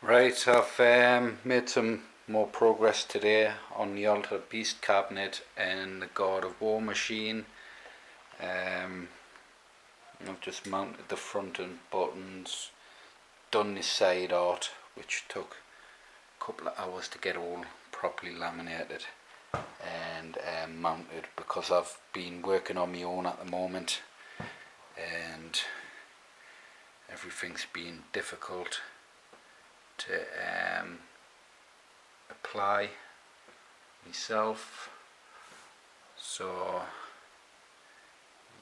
Right, I've made some more progress today on the Altered Beast cabinet and the God of War machine. I've just mounted the front end buttons, done the side art, which took a couple of hours to get all properly laminated and mounted, because I've been working on my own at the moment and everything's been difficult to apply myself. So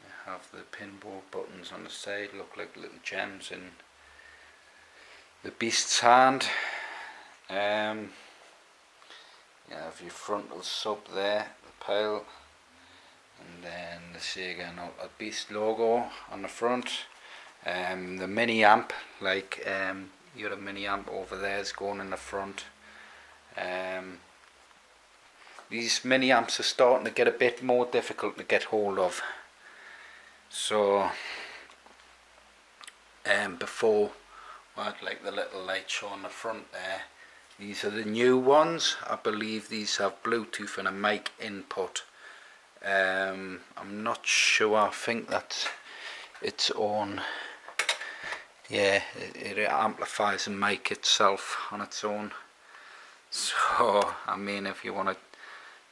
you have the pinball buttons on the side, look like little gems in the beast's hand. You have your frontal sub there, the pile, and then the Sega Altered Beast logo on the front. The mini amp, like your mini amp over there, is going in the front. These mini amps are starting to get a bit more difficult to get hold of. So before I had like the little light show on the front there. These are the new ones. I believe these have Bluetooth and a mic input. I'm not sure. I think that's its own. Yeah, it amplifies the mic itself on its own. So I mean, if you want to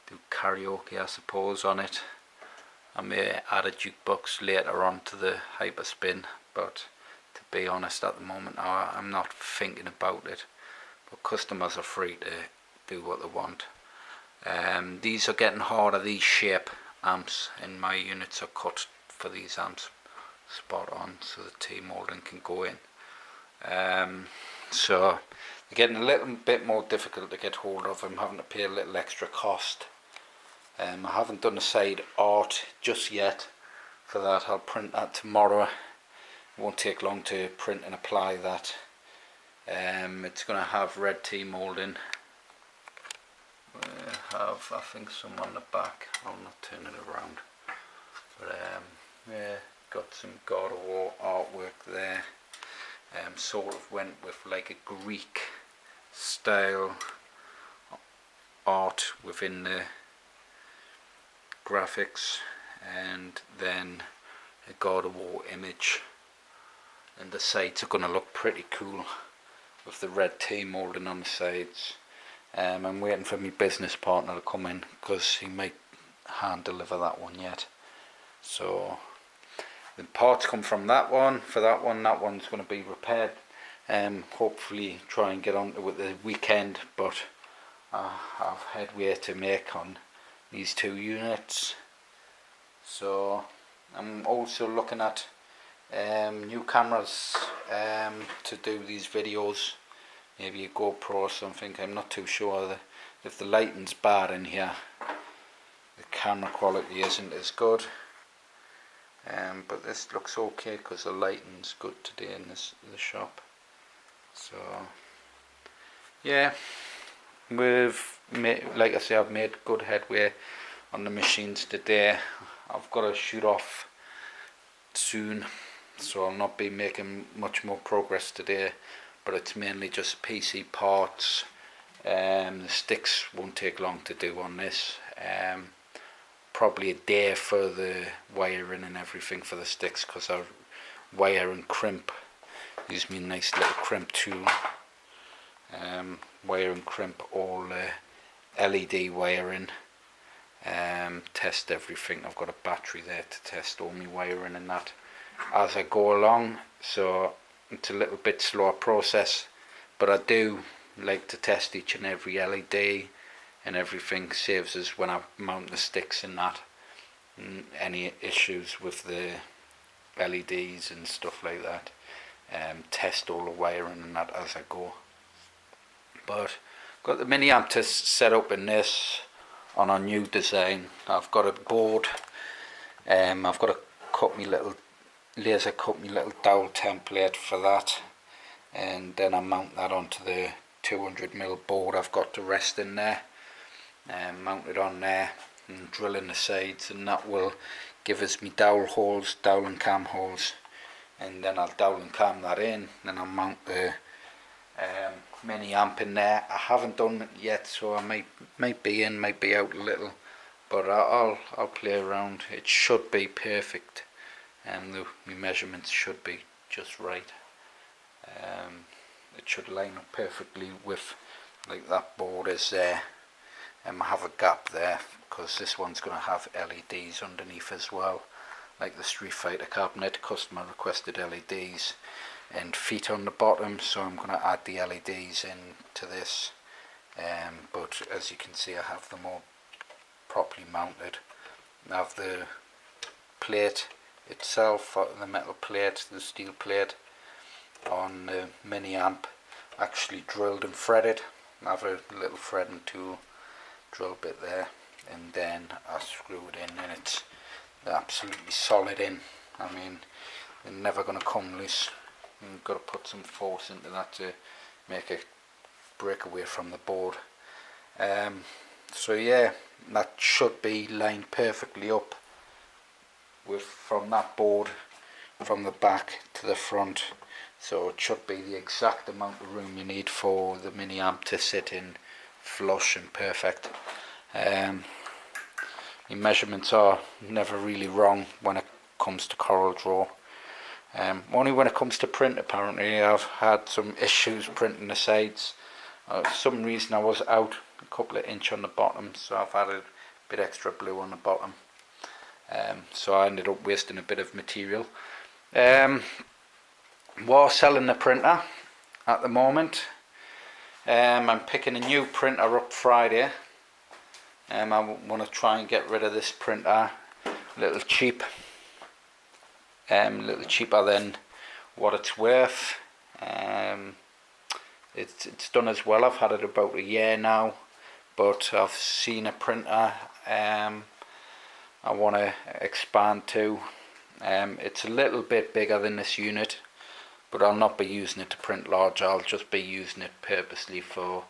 do karaoke, I suppose, on it, I may add a jukebox later on to the Hyperspin, but to be honest, at the moment I'm not thinking about it. But customers are free to do what they want. These are getting harder, these shape amps, and my units are cut for these amps spot on, so the T-molding can go in. So they're getting a little bit more difficult to get hold of. I'm having to pay a little extra cost. I haven't done a side art just yet for that. I'll print that tomorrow. It won't take long to print and apply that. It's going to have red T-molding. We have, I think, some on the back. I'll not turn it around. But yeah, got some God of War artwork there. Sort of went with like a Greek style art within the graphics, and then a God of War image, and the sides are going to look pretty cool with the red T-molding on the sides. I'm waiting for my business partner to come in, because he might hand deliver that one yet. So the parts come from that one. For that one's going to be repaired. Hopefully try and get onto it the weekend, but I have headway to make on these two units. So I'm also looking at new cameras to do these videos. Maybe a GoPro or something. I'm not too sure. If the lighting's bad in here, the camera quality isn't as good. But this looks okay because the lighting's good today in the shop. So yeah, like I say, I've made good headway on the machines today. I've got to shoot off soon, so I'll not be making much more progress today, but it's mainly just PC parts. The sticks won't take long to do on this. Probably a day for the wiring and everything for the sticks, because I wire and crimp. Use me nice little crimp tool. Wire and crimp all the LED wiring. Test everything. I've got a battery there to test all my wiring and that as I go along, so it's a little bit slower process, but I do like to test each and every LED and everything. Saves us when I mount the sticks and that, and any issues with the LEDs and stuff like that. Test all the wiring and that as I go. But got the mini amp test set up in this on a new design. I've got a board. I've got to cut me little laser cut me little dowel template for that, and then I mount that onto the 200mm board I've got to rest in there. Mount it on there and drill in the sides, and that will give us me dowel holes, dowel and cam holes, and then I'll dowel and cam that in. Then I'll mount the mini amp in there. I haven't done it yet, so I might be in, might be out a little, but I'll play around. It should be perfect, and the measurements should be just right. It should line up perfectly with, like that board is there. I have a gap there because this one's going to have LEDs underneath as well, like the Street Fighter cabinet. Customer requested LEDs and feet on the bottom, so I'm going to add the LEDs into this. But as you can see, I have them all properly mounted. I have the plate itself, the metal plate, the steel plate on the mini amp, actually drilled and threaded. I have a little threading tool, drill bit there, and then I screw it in, and it's absolutely solid in. I mean, they're never going to come loose. You've got to put some force into that to make it break away from the board. So yeah, that should be lined perfectly up with from that board, from the back to the front. So it should be the exact amount of room you need for the mini amp to sit in flush and perfect. The measurements are never really wrong when it comes to CorelDRAW. Only when it comes to print, apparently. I've had some issues printing the sides. For some reason I was out a couple of inches on the bottom, so I've added a bit extra blue on the bottom. So I ended up wasting a bit of material. We're selling the printer at the moment. I'm picking a new printer up Friday. I want to try and get rid of this printer a little cheaper than what it's worth. It's done as well. I've had it about a year now, but I've seen a printer I want to expand to. It's a little bit bigger than this unit, but I'll not be using it to print large. I'll just be using it purposely for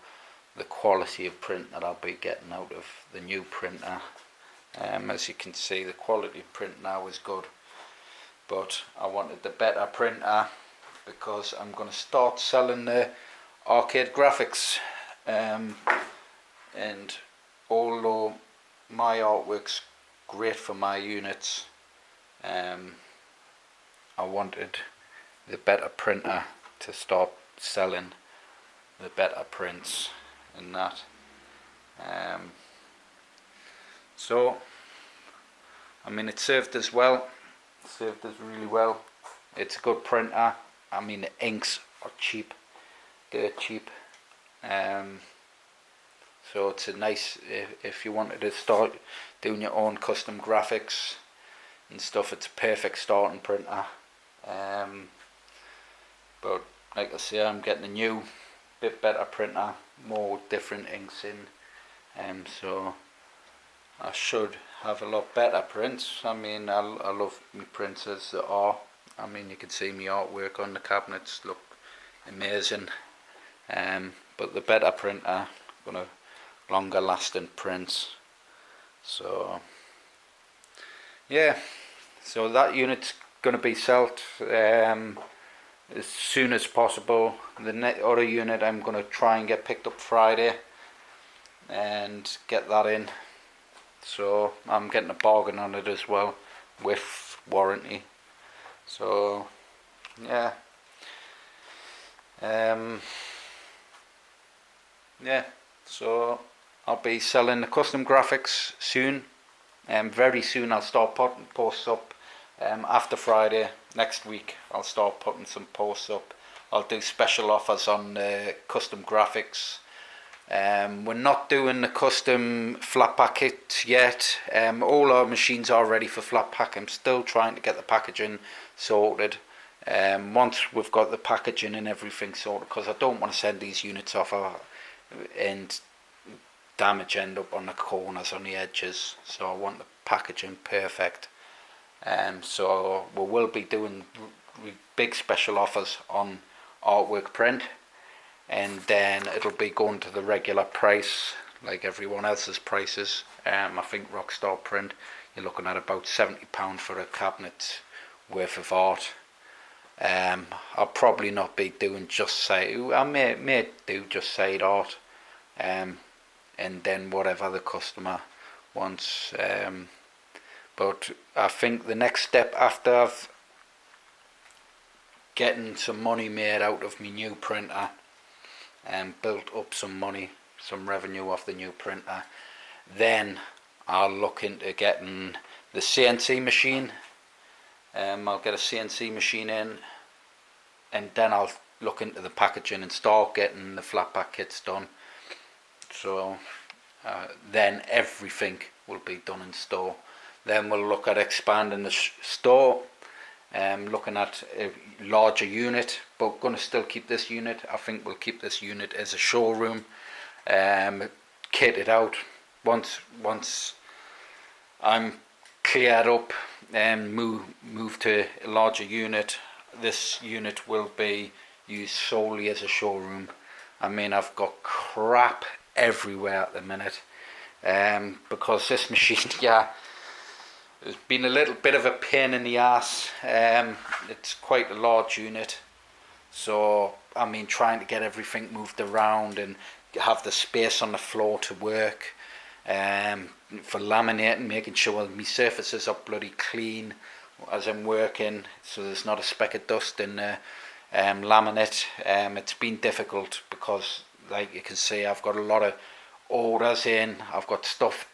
the quality of print that I'll be getting out of the new printer. As you can see, the quality of print now is good, but I wanted the better printer because I'm going to start selling the SHAR-KADE graphics, and although my artwork's great for my units, I wanted the better printer to start selling the better prints and that. So I mean, it served us well. It served us really well. It's a good printer. I mean, the inks are cheap, dirt cheap. So it's a nice, if you wanted to start doing your own custom graphics and stuff, it's a perfect starting printer. But like I say, I'm getting a new, bit better printer, more different inks in, so I should have a lot better prints. I mean, I love my prints as they are. I mean, you can see my artwork on the cabinets look amazing, but the better printer gonna longer lasting prints. So yeah, so that unit's gonna be sold as soon as possible. The other unit I'm gonna try and get picked up Friday and get that in. So I'm getting a bargain on it as well with warranty. So yeah, yeah. So I'll be selling the custom graphics soon. Very soon I'll start putting posts up. After Friday next week I'll start putting some posts up. I'll do special offers on custom graphics. We're not doing the custom flat pack kit yet. All our machines are ready for flat pack. I'm still trying to get the packaging sorted. Once we've got the packaging and everything sorted, because I don't want to send these units off and damage end up on the corners, on the edges. So I want the packaging perfect. So we will be doing big special offers on artwork print, and then it'll be going to the regular price like everyone else's prices. I think Rockstar Print, you're looking at about £70 for a cabinet worth of art. I'll probably not be doing just side. I may do just side art, and then whatever the customer wants. But I think the next step after I've getting some money made out of my new printer and built up some money, some revenue off the new printer, then I'll look into getting the CNC machine. I'll get a CNC machine in, and then I'll look into the packaging and start getting the flat pack kits done. So then everything will be done in store. Then we'll look at expanding the store, looking at a larger unit, but going to still keep this unit. I think we'll keep this unit as a showroom, kitted out. Once I'm cleared up and move to a larger unit, this unit will be used solely as a showroom. I mean, I've got crap everywhere at the minute, because this machine, yeah, it's been a little bit of a pain in the ass. It's quite a large unit, so I mean, trying to get everything moved around and have the space on the floor to work, for laminating, making sure my surfaces are bloody clean as I'm working, so there's not a speck of dust in the laminate. It's been difficult because, like you can see, I've got a lot of orders in, I've got stuff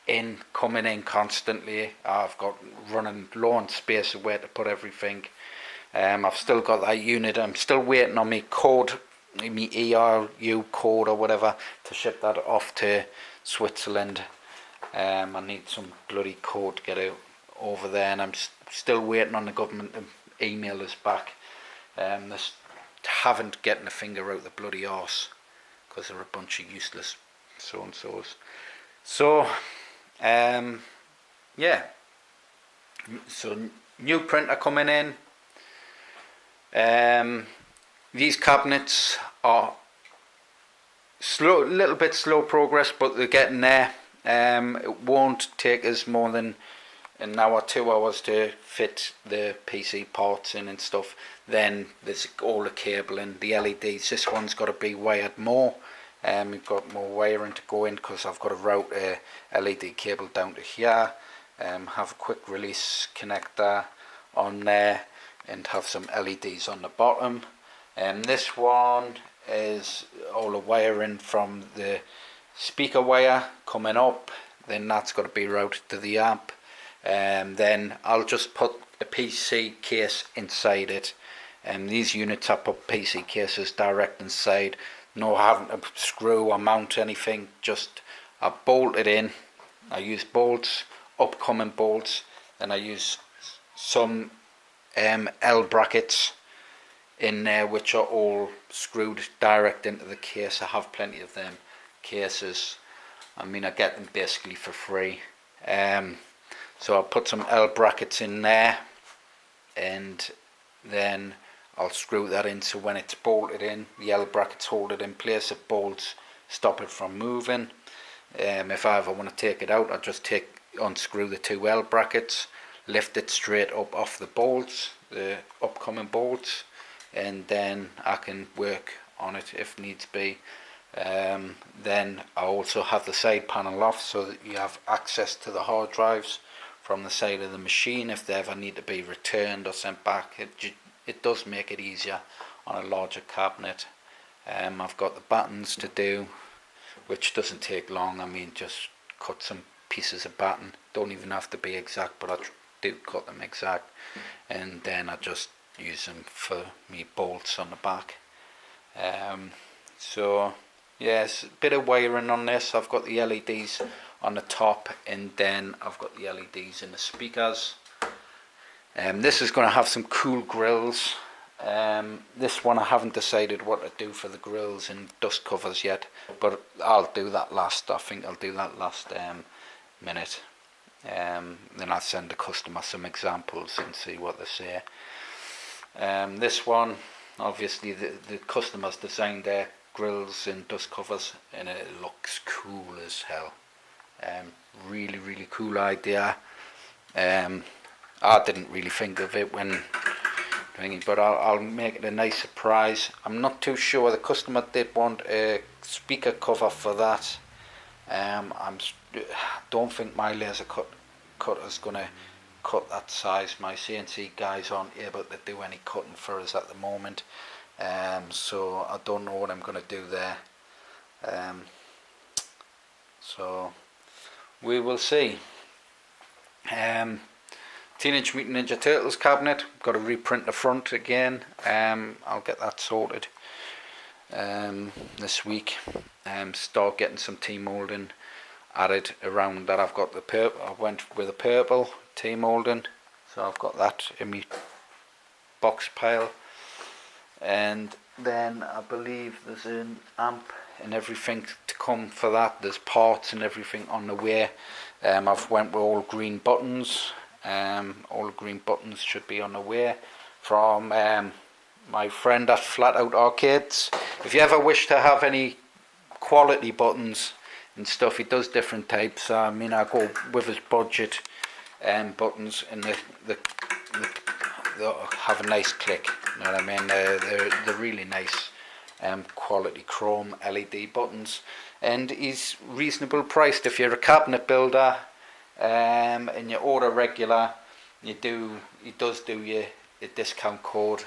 coming in constantly, I've got running low on space of where to put everything. I've still got that unit, I'm still waiting on my code, my ERU code or whatever, to ship that off to Switzerland. I need some bloody code to get out over there, and I'm still waiting on the government to email us back. This haven't getting a finger out the bloody arse, because they're a bunch of useless so-and-sos. So, yeah. So, new printer coming in. These cabinets are slow, a little bit slow progress, but they're getting there. It won't take us more than an hour, 2 hours to fit the PC parts in and stuff. Then there's all the cabling, the LEDs. This one's got to be wired more. We've got more wiring to go in, because I've got to route a LED cable down to here, have a quick release connector on there, and have some LEDs on the bottom. This one is all the wiring from the speaker wire coming up, then that's got to be routed to the amp. Then I'll just put a PC case inside it. These units I put PC cases direct inside, no having to screw or mount anything, just I bolt it in. I use bolts, upcoming bolts, then I use some L brackets in there which are all screwed direct into the case. I have plenty of them cases. I mean, I get them basically for free. So I'll put some L brackets in there, and then I'll screw that in, so when it's bolted in, the L brackets hold it in place. The bolts stop it from moving. If I ever want to take it out, I just unscrew the two L brackets, lift it straight up off the bolts, the upcoming bolts, and then I can work on it if needs be. Then I also have the side panel off, so that you have access to the hard drives from the side of the machine if they ever need to be returned or sent back. It does make it easier on a larger cabinet. I've got the battens to do, which doesn't take long. I mean, just cut some pieces of batten, don't even have to be exact, but I do cut them exact, and then I just use them for me bolts on the back. So yes, a bit of wiring on this. I've got the LEDs on the top, and then I've got the LEDs in the speakers. This is going to have some cool grills. This one I haven't decided what to do for the grills and dust covers yet, but I'll do that last. I think I'll do that last minute. Then I'll send the customer some examples and see what they say. This one, obviously the customers designed their grills and dust covers, and it looks cool as hell. Really cool idea. I didn't really think of it when thingy, but I'll make it a nice surprise. I'm not too sure. The customer did want a speaker cover for that. Don't think my laser cutter's gonna cut that size. My CNC guys aren't able to do any cutting for us at the moment, so I don't know what I'm gonna do there. So we will see. Teenage Mutant Ninja Turtles cabinet, got to reprint the front again. I'll get that sorted this week. Start getting some T-molding added around that. I've got the purple, I went with a purple T-molding, so I've got that in my box pile. And then I believe there's an amp and everything to come for that. There's parts and everything on the way. I've went with all green buttons. All the green buttons should be on the way from my friend at Flat Out Arcades. If you ever wish to have any quality buttons and stuff, he does different types. I mean, I go with his budget buttons, and they'll have a nice click. You know what I mean? They're really nice quality chrome LED buttons, and he's reasonable priced. If you're a cabinet builder and you order regular, he does do you a discount code.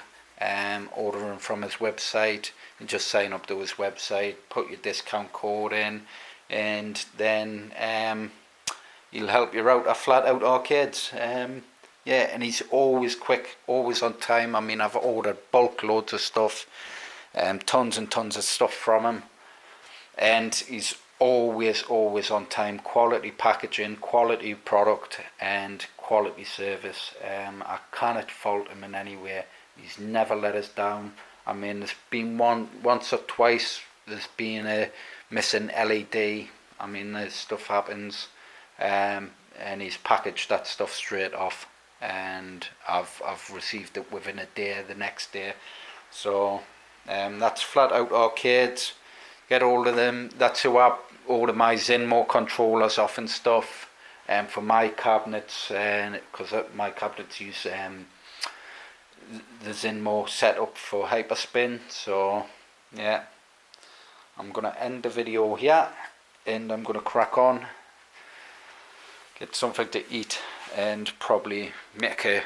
Ordering from his website, and just sign up to his website, put your discount code in, and then he'll help you out at Flat Out Arcades. Yeah, and he's always quick, always on time. I mean, I've ordered bulk loads of stuff, tons and tons of stuff from him, and he's always on time. Quality packaging, quality product, and quality service. I cannot fault him in any way. He's never let us down. I mean, there's been once or twice there's been a missing LED. I mean, there's stuff happens, and he's packaged that stuff straight off, and I've received it within a day, the next day. So that's Flat Out Arcades. Get hold of them. That's who I order my Zinmo controllers off and stuff, for my cabinets, because my cabinets use the Zinmo setup for hyperspin. So yeah, I'm gonna end the video here, and I'm gonna crack on, get something to eat, and probably make a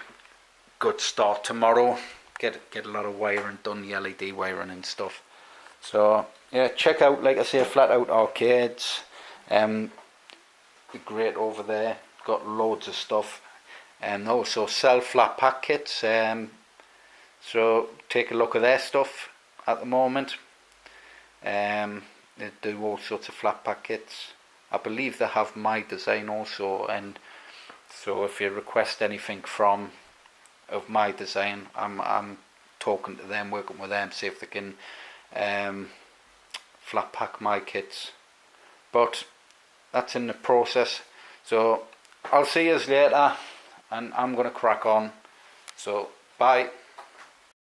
good start tomorrow. Get a lot of wiring done, the LED wiring and stuff. So yeah, check out, like I say, Flat Out Arcades. Great over there, got loads of stuff, and also sell flat pack kits. So take a look at their stuff at the moment. They do all sorts of flat pack kits. I believe they have my design also, and so if you request anything of my design, I'm talking to them, working with them, see if they can flat pack my kits. But that's in the process. So I'll see you later, and I'm gonna crack on. So bye.